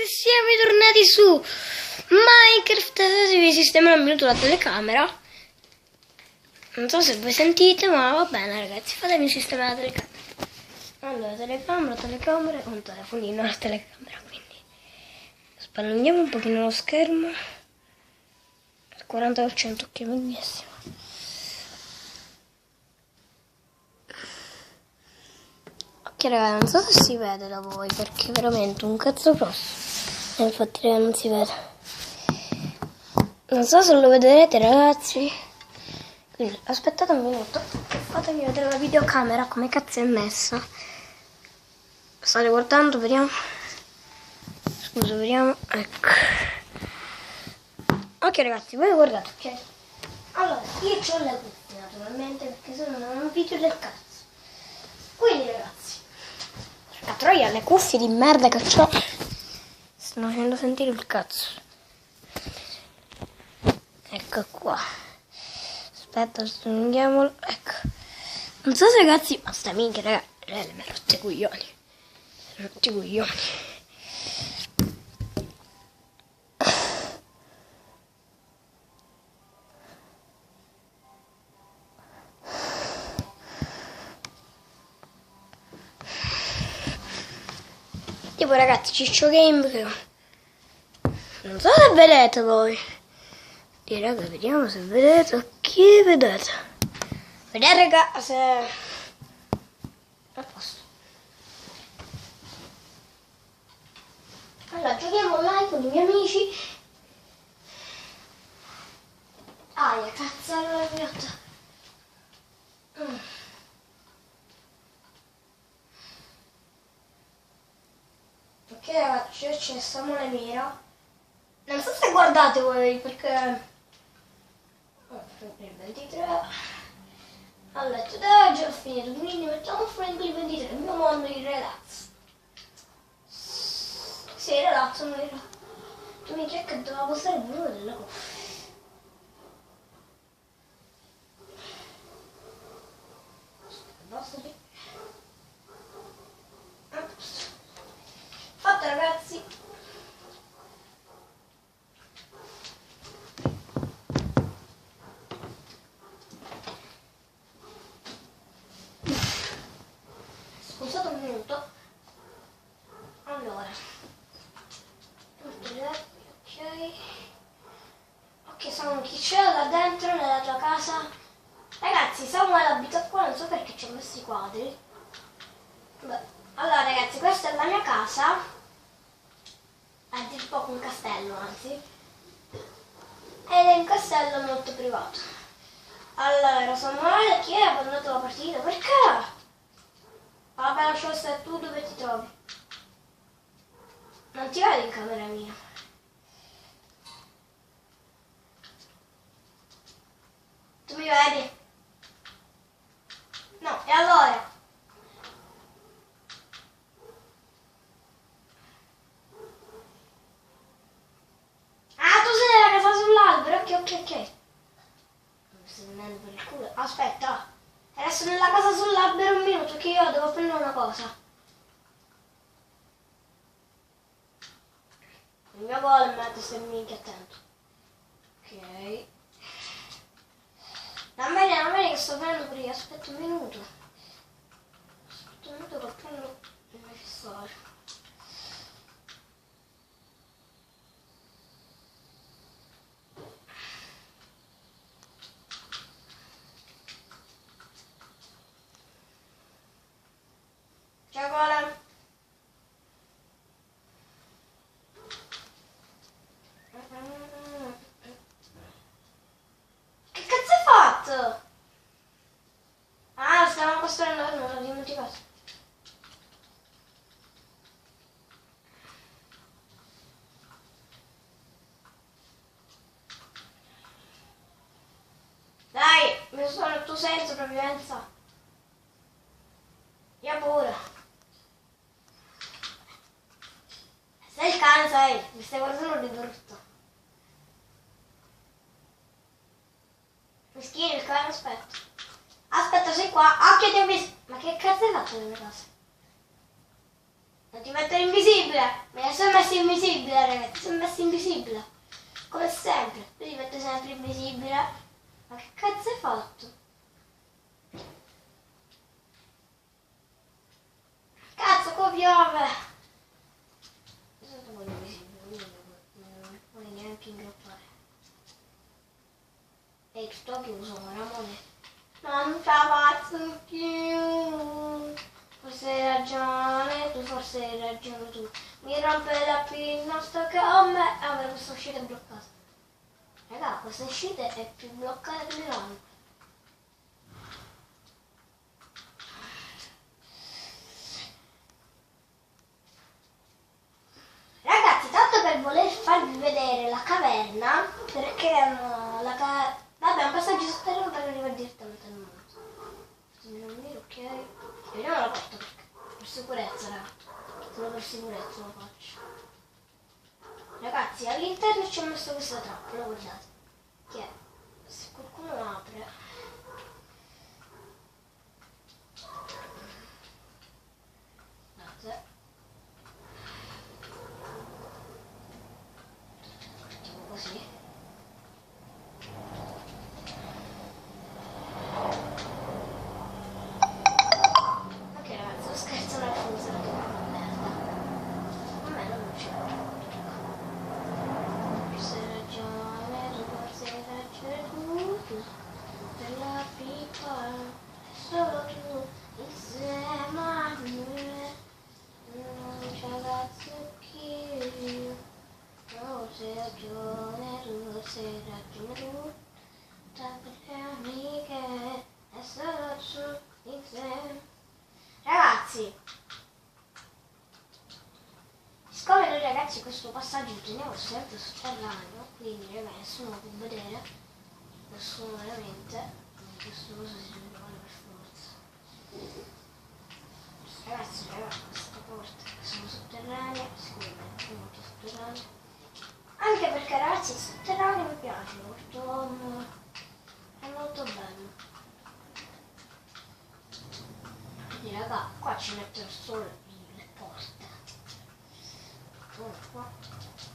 siamo tornati su Minecraft. Adesso vi sistemo un minuto la telecamera. Non so se voi sentite, ma va bene ragazzi, fatemi sistemare la telecamera. Allora, telecamera, un telefonino alla telecamera, quindi spallunghiamo un pochino lo schermo. Il 40% ok, benissimo. Ok ragazzi, non so se si vede da voi perché è veramente un cazzo grosso. Infatti non si vede. Non so se lo vedrete ragazzi. Quindi aspettate un minuto. Fatemi vedere la videocamera come cazzo è messa. State guardando, vediamo. Scusa, vediamo. Ecco. Ok ragazzi, voi guardate, ok? Allora, io ho le cuffie naturalmente perché se no non è un video del cazzo. Quindi ragazzi, la troia, le cuffie di merda che ho stanno facendo sentire il cazzo. Ecco qua. Aspetta, stringiamolo. Ecco. Non so se ragazzi, ma sta minchia raga, mi ha rotto i coglioni. Tipo ragazzi, Ciccio Game che non so se vedete voi. E raga, vediamo se vedete. Ok, vedete. Vedete raga se a posto. Allora, giochiamo online con i miei amici. Aia, cazzarola pirata. Ok ragazzi, c'è Samuele Mira. Non so se guardate voi perché il 23 allora today già ho finito, quindi mettiamo Franklin 23, il mio mondo di relax. Sì, relax, non relax. Tu mi dici che doveva postare il numero della cuffia. Basta lì. Fatto ragazzi. Scusate un minuto. Allora. Ok. Ok, Samuel, chi c'è là dentro nella tua casa? Ragazzi, Samuel abita qua, non so perché ci ho messo i quadri. Beh, allora ragazzi, questa è la mia casa. È di poco un castello, anzi. Ed è un castello molto privato. Allora, Samuele, chi è abbandonato la partita? Perché? Vabbè, lascio stare tu dove ti trovi. Non ti vedi in camera mia. Tu mi vedi? No, e allora? Ah, tu sei nella casa sull'albero, ok. Mi stai venendo per il culo. Aspetta, adesso nella casa sull'albero un minuto che io devo prendere una cosa. Il mio golem mette se minchia attento. Ok. Non vedi che sto prendendo pure io, aspetta un minuto. Che prendo il mio fissore. Ciao golem. Che cazzo hai fatto? Ah, stavamo costruendo la nuova, l'ho dimenticato. Dai, mi sono il tuo senso sopravvivenza. Io pure. Sei il cane, sei. Mi stai guardando di brutto. Mischino il cane, aspetta. Aspetta, sei qua. Ah, che ti ho visto. Ma che cazzo hai fatto nelle cose? Non ti mettere invisibile! Me la sono messa invisibile, ragazzi, sono messa invisibile. Come sempre, tu ti metti sempre invisibile. Ma che cazzo hai fatto? Cazzo, qua piove! Io sono proprio invisibile, quindi non puoi neanche ingroppare. E sto chiuso, Ramone. Non ce la faccio più. Forse hai ragione, tu forse hai ragione tu. Mi rompe la pinna, sto che a me. Ah, ma questa uscita è bloccata. Raga, questa uscita è più bloccata che l'altra. Ragazzi, tanto per voler farvi vedere la caverna, perché vabbè, un passaggio sotterraneo per arrivare direttamente al mare. Se non mi ok. Vediamo la porta perché. Per sicurezza, raga. Solo per sicurezza lo faccio. Ragazzi, all'interno ci ho messo questa trappola, guardate. Che è? Se qualcuno apre. Guardate. Facciamo così. Ok ragazzi, lo scherzo non ha funzionato. Merda. A me non ci vuole. Forse hai ragione, tu forse hai ragione tu. Per la pipa, solo tu, insieme a me. Non c'è cazzo che io. Forse hai ragione, tu forse hai ragione tu. Tra le amiche, è solo tu, insieme. Ragazzi, siccome noi ragazzi questo passaggio lo teniamo sempre sotterraneo, quindi ragazzi nessuno può vedere, nessuno veramente, questa cosa si deve fare per forza. Ragazzi, queste porte sono sotterranee, sicuramente molto sotterranee, anche perché ragazzi il sotterraneo mi piace molto, è molto bello. Quindi raga, qua ci metterò solo le porte. Qua.